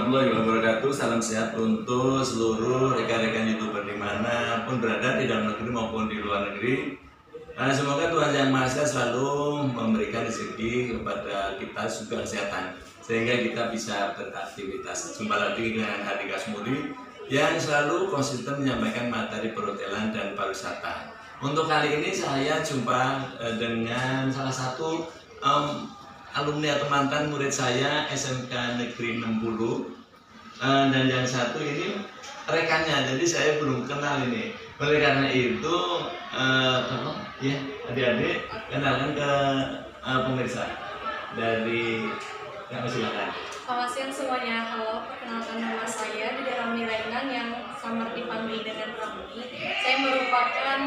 warahmatullahi wabarakatuh. Salam sehat untuk seluruh rekan-rekan YouTuber dimanapun berada, di dalam negeri maupun di luar negeri. Semoga Tuhan Yang Maha Esa selalu memberikan rezeki kepada kita juga kesehatan, sehingga kita bisa beraktivitas. Jumpa lagi dengan Hadi Kasmudi yang selalu konsisten menyampaikan materi perhotelan dan pariwisata. Untuk kali ini saya jumpa dengan salah satu alumni atau mantan murid saya SMK Negeri 60, dan yang satu ini rekannya, jadi saya belum kenal ini. Oleh karena itu tolong ya adik-adik kenalkan ke pemirsa dari silakan. Selamat siang semuanya. Halo, perkenalkan nama saya Dede Ramli Rainan yang samar dipanggil dengan Ramli. Saya merupakan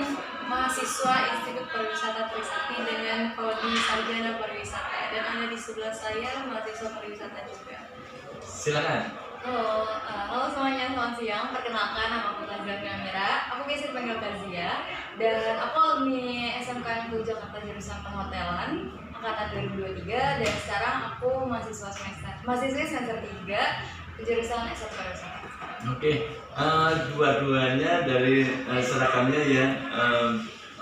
mahasiswa Institut Pariwisata Trisakti dengan prodi Sarjana Pariwisata, dan ada di sebelah saya mahasiswa pariwisata juga. Silakan. Halo semuanya, selamat siang. Perkenalkan, nama aku Kazia Kamera. Aku biasa dipanggil Kazia, dan aku alumni SMK Negeri Jakarta jurusan Perhotelan angkatan 2023, dan sekarang aku mahasiswi semester 3 jurusan S1 Pariwisata. Oke, dua-duanya dari seragamnya yang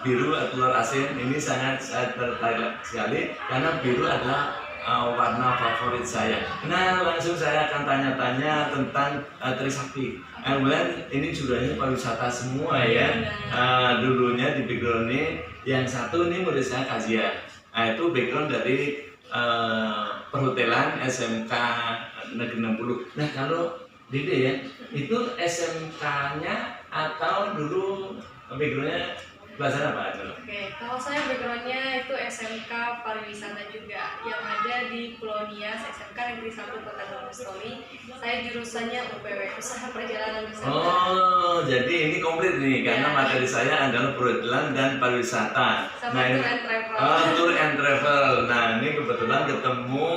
biru atau telur asin ini sangat saya tertarik sekali karena biru adalah warna favorit saya. Nah, langsung saya akan tanya-tanya tentang Trisakti. Kemudian ini judulnya pariwisata semua ya. Dulunya di background ini, yang satu ini murid saya Kazia. Nah, itu background dari perhotelan SMK Negeri 60. Nah, kalau Dede ya, itu SMK-nya atau dulu background-nya belajar apa? Oke, kalau saya backgroundnya itu SMK Pariwisata juga yang ada di Pulau Nias, SMK Negeri 1 Kota Gunungstoli. Saya jurusannya UPW, Usaha Perjalanan Wisata. Oh, jadi ini komplit nih karena materi saya adalah perhotelan dan pariwisata. Sama tour and travel. Tour and travel. Nah, ini kebetulan ketemu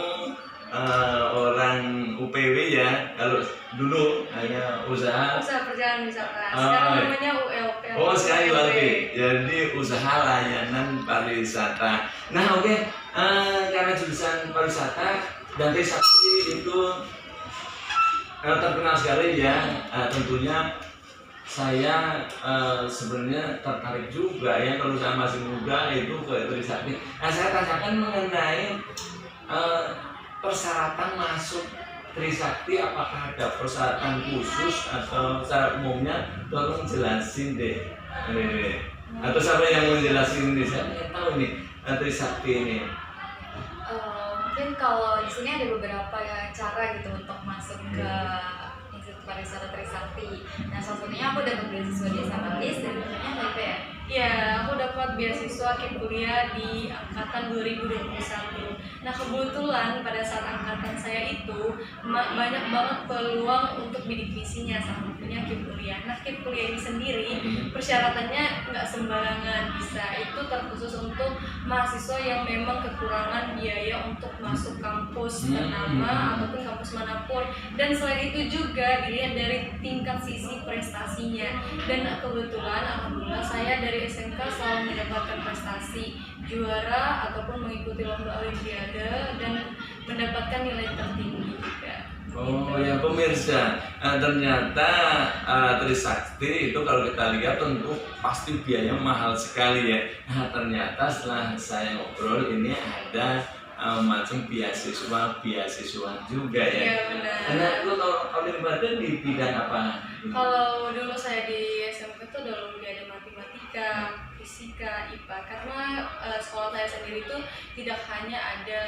orang UPW ya. Kalau dulu hanya usaha Perjalanan Wisata. Sekarang namanya ULP. Oh, sekali lagi. Jadi usaha layanan pariwisata. Nah, oke. Karena jurusan pariwisata dan Trisakti itu terkenal sekali ya. Tentunya saya sebenarnya tertarik juga ya kalau saya masih muda itu ke Trisakti. Nah, saya tanyakan mengenai persyaratan masuk Trisakti, apakah ada persyaratan khusus atau secara umumnya? Tolong jelasin deh. Atau siapa yang mau jelasin ini? Saya ingin tahu ini Trisakti ini. Mungkin kalau di sini ada beberapa cara gitu untuk masuk ke Institut Pariwisata Trisakti. Nah, salah satunya aku dapat beasiswa di Samalis dan biasanya KIP ya. Ya, aku dapat beasiswa kuliah di angkatan 2021. Nah, kebetulan pada saat angkatan saya itu banyak banget peluang untuk bidik misinya, salah satunya kuliah. Nah, kuliah ini sendiri persyaratannya nggak sembarangan bisa. Itu terkhusus untuk mahasiswa yang memang kekurangan biaya untuk masuk kampus ternama ataupun kampus manapun. Dan selain itu juga dilihat dari tingkat sisi prestasinya. Dan kebetulan alhamdulillah saya dari SMK selalu mendapatkan prestasi juara ataupun mengikuti lomba olimpiade dan mendapatkan nilai tertinggi juga. Oh ya pemirsa, ternyata Trisakti itu kalau kita lihat tentu pasti biayanya mahal sekali ya. Nah, ternyata setelah saya ngobrol ini ada macam beasiswa juga ya. Iya benar. Karena itu olimpiade di bidang apa? Kalau dulu saya di SMK itu ada olimpiade matematika, fisika, IPA, karena sekolah saya sendiri itu tidak hanya ada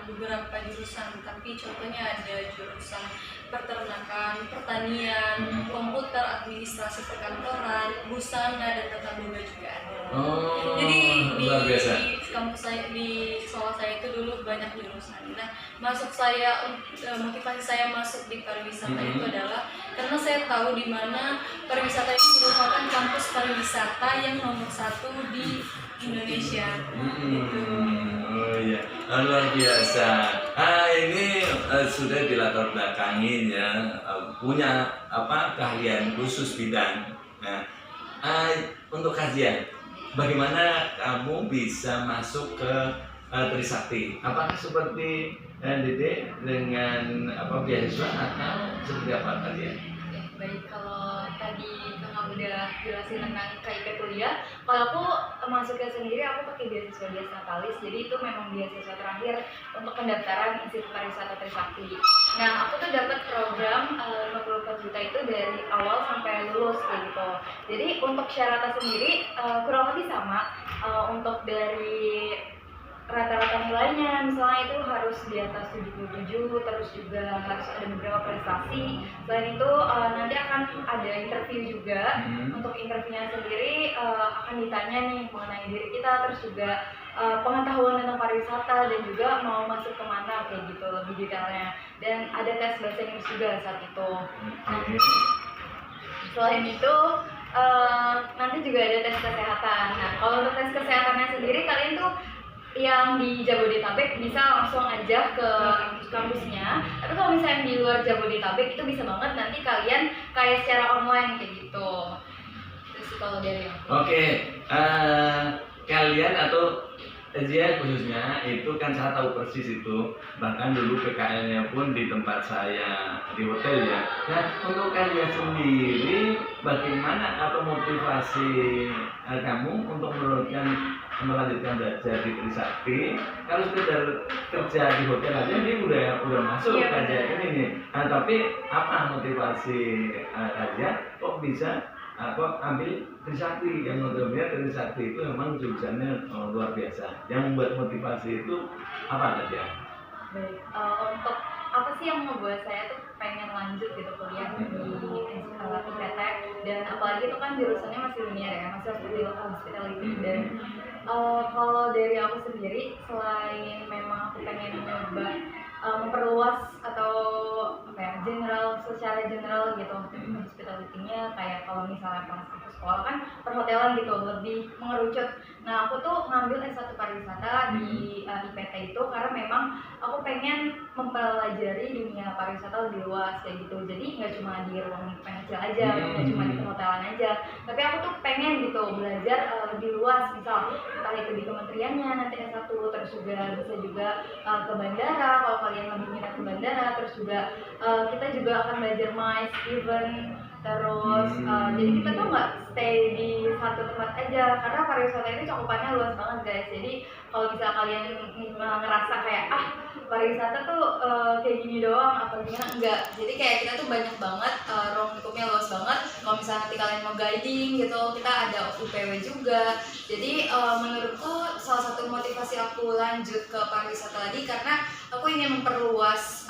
beberapa jurusan, tapi contohnya ada jurusan peternakan, pertanian, komputer, administrasi perkantoran, busana, dan tata boga juga ada. Oh, Jadi luar biasa. di kampus saya, di sekolah saya itu dulu banyak jurusan. Nah, masuk saya, motivasi saya masuk di pariwisata itu adalah karena saya tahu di mana pariwisata ini merupakan kampus pariwisata yang nomor 1 di Indonesia. Gitu. Oh iya, luar biasa. Ini sudah dilatar belakangin ya, punya keahlian khusus bidang. Nah, untuk kajian, bagaimana kamu bisa masuk ke Trisakti. Apakah seperti Dede dengan beasiswa atau seperti apa tadi ya? Baik, kalau tadi kakak udah jelasin tentang KIP kuliah, kalau aku masuknya sendiri aku pakai beasiswa Dias Natalis, jadi itu memang beasiswa terakhir untuk pendaftaran Institut Pariwisata Trisakti. Nah, aku tuh dapat program 54 juta itu dari awal sampai lulus kayak gitu. Jadi untuk syaratnya sendiri kurang lebih sama, untuk dari rata-rata nilainya misalnya itu harus di atas 77, terus juga harus ada beberapa prestasi. Selain itu nanti akan ada interview juga. Untuk interviewnya sendiri akan ditanya nih mengenai diri kita, terus juga pengetahuan tentang pariwisata dan juga mau masuk kemana kayak gitu lebih detailnya. Dan ada tes bahasa Inggris juga saat itu. Selain itu nanti juga ada tes kesehatan. Nah, kalau untuk tes kesehatannya sendiri kalian tuh yang di Jabodetabek bisa langsung aja ke kampusnya. Tapi kalau misalnya di luar Jabodetabek itu bisa banget nanti kalian kayak secara online kayak gitu. Terus kalau dari aku. Oke, kalian atau Zia khususnya itu kan saya tahu persis itu, bahkan dulu PKL-nya pun di tempat saya di hotel ya. Nah, untuk kalian sendiri bagaimana atau motivasi kamu untuk melanjutkan belajar di Trisakti? Kalau sekedar kerja di hotel aja ini udah masuk aja ini nih. Nah, tapi apa motivasi kalian kok bisa ambil Trisakti? Yang notabene Trisakti itu memang jurusannya luar biasa. Yang membuat motivasi itu apa aja? Baik, untuk apa sih yang membuat saya tuh pengen lanjut gitu kuliah di IPT, dan apalagi itu kan jurusannya masih linear ya, masih hospitality. Dan kalau dari aku sendiri, selain memang aku pengen nyoba memperluas atau apa ya, secara general gitu hospitality-nya, kayak kalau misalnya pas aku sekolah kan perhotelan gitu lebih mengerucut. Nah, aku tuh ngambil S1 pariwisata di IPT itu karena memang aku pengen mempelajari dunia pariwisata lebih luas kayak gitu. Jadi nggak cuma di ruang kecil aja, nggak cuma di perhotelan aja, tapi aku tuh pengen gitu belajar lebih luas, misal entah itu di kementeriannya nanti S1, terus juga bisa juga ke bandara kalau kalian lebih minat ke bandara, terus juga kita juga akan belajar MICE event, terus jadi kita tuh nggak stay di satu tempat aja karena pariwisata itu cakupannya luas banget guys. Jadi kalau misal kalian ngerasa kayak pariwisata tuh kayak gini doang atau gimana, enggak. Jadi kayak kita tuh banyak banget, ruang lingkupnya luas banget. Kalau misalnya nanti kalian mau guiding gitu, kita ada UPW juga. Jadi menurutku salah satu motivasi aku lanjut ke pariwisata tadi karena aku ingin memperluas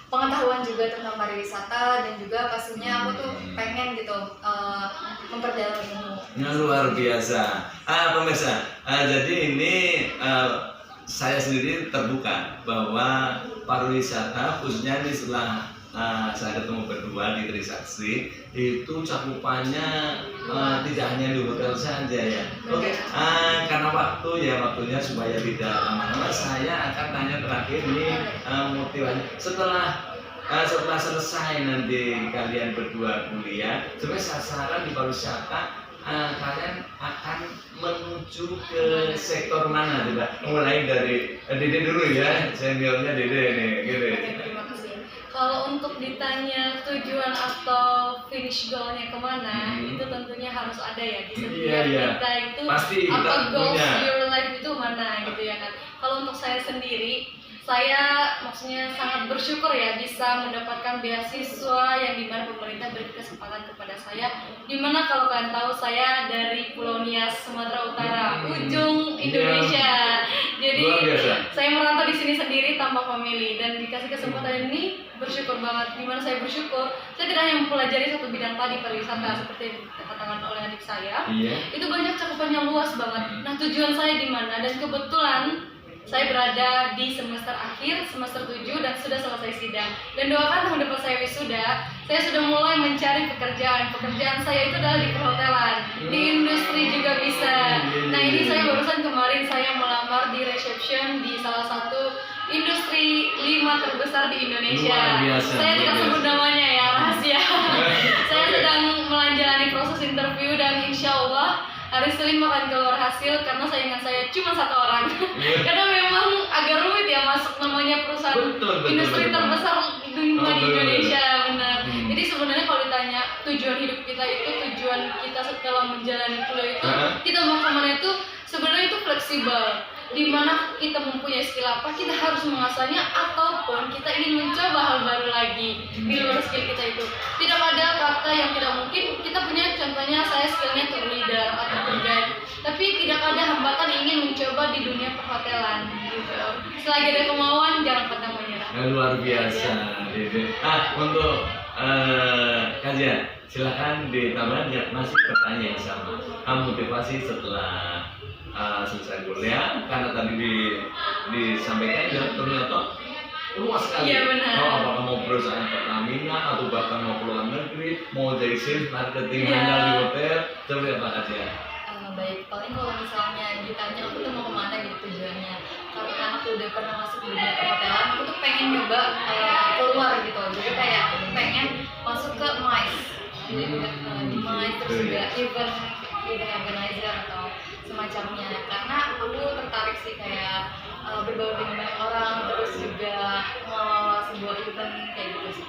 pengetahuan juga tentang pariwisata, dan juga pastinya aku tuh pengen gitu memperdalam ilmu. Luar biasa. Pemirsa, jadi ini saya sendiri terbuka bahwa pariwisata khususnya ini setelah saya ketemu berdua di Trisakti itu cakupannya tidak hanya di hotel saja ya. Oke, karena waktunya supaya tidak lama-lama, saya akan tanya terakhir ini motivasi setelah selesai nanti kalian berdua kuliah, sebenarnya sasaran di pariwisata kalian akan menuju ke sektor mana coba? Mulai dari Dede dulu ya, seniornya Dede nih, gitu. Terima kasih. Kalau untuk ditanya tujuan atau finish goalnya kemana, itu tentunya harus ada ya di setiap kita itu. Pasti apa goals punya. your life itu mana gitu ya kan. Kalau untuk saya sendiri, saya maksudnya sangat bersyukur ya bisa mendapatkan beasiswa yang dimana pemerintah beri kesempatan kepada saya. Dimana kalau kalian tahu saya dari Pulau Nias, Sumatera Utara, ujung Indonesia. Jadi saya merantau di sini sendiri tanpa family, dan dikasih kesempatan ini bersyukur banget. Dimana saya bersyukur, saya tidak hanya mempelajari satu bidang tadi pariwisata seperti yang dikatakan oleh adik saya. Itu banyak cakupannya luas banget. Nah, tujuan saya di mana, dan kebetulan saya berada di semester akhir, semester 7, dan sudah selesai sidang. Dan doakan tahun depan saya wisuda, saya sudah mulai mencari pekerjaan. Pekerjaan saya itu adalah di perhotelan, di industri juga bisa. Nah, ini saya barusan kemarin saya melamar di reception di salah satu industri 5 terbesar di Indonesia. Saya tidak sebut namanya ya, rahasia. Saya sedang menjalani proses interview, dan insya Allah hari Senin makan keluar hasil karena saingan saya cuma 1 orang. Karena memang agak rumit ya masuk namanya perusahaan industri terbesar di Indonesia, benar. Jadi sebenarnya kalau ditanya tujuan hidup kita itu, tujuan kita setelah menjalani kuliah itu, kita mau kemana itu sebenarnya itu fleksibel. Dimana kita mempunyai skill apa, kita harus mengasahnya, ataupun kita ingin mencoba hal baru lagi di luar skill kita itu. Tidak ada kata yang tidak mungkin. Kita punya contohnya, saya skillnya tour leader atau tour guide, tapi tidak ada hambatan ingin mencoba di dunia perhotelan gitu. Selagi ada kemauan, jangan pantang menyerah. Luar biasa. Untuk kajian, silakan ditambahkan masih pertanyaan yang sama. Motivasi setelah selesai kuliah, karena tadi disampaikan ya ternyata luas sekali. Iya, benar. Apakah mau perusahaan Pertamina atau bahkan mau keluar negeri, mau jadi sales marketing handal di hotel, seperti apa aja? Baik, paling kalau misalnya ditanya aku tuh mau kemana gitu tujuannya, karena aku udah pernah masuk di dunia perhotelan, aku tuh pengen nyoba keluar gitu. Jadi kayak aku tuh pengen masuk ke MICE, jadi di MICE, terus juga event organizer atau semacamnya, karena aku tertarik sih kayak berbaur dengan banyak orang, terus juga mengelola sebuah event kayak gitu sih.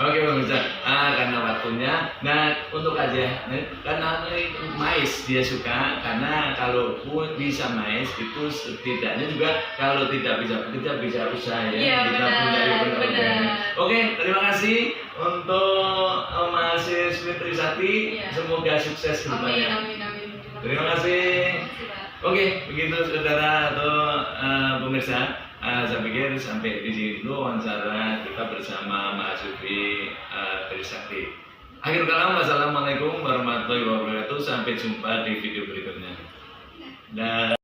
Oke pemirsa, karena waktunya, nah untuk aja, karena mais dia suka, karena kalau pun bisa mais itu setidaknya juga kalau tidak bisa bekerja bisa usaha ya. Iya, Kita benar, punya event benar. organizer. Oke, terima kasih untuk mahasiswi Trisakti, semoga sukses ke Amin, depannya. amin, amin. Terima kasih. Oke, begitu saudara atau pemirsa, saya pikir sampai di sini dulu wawancara kita bersama mahasiswi Trisakti. Akhir kalam, wassalamualaikum warahmatullahi wabarakatuh. Sampai jumpa di video berikutnya. Dan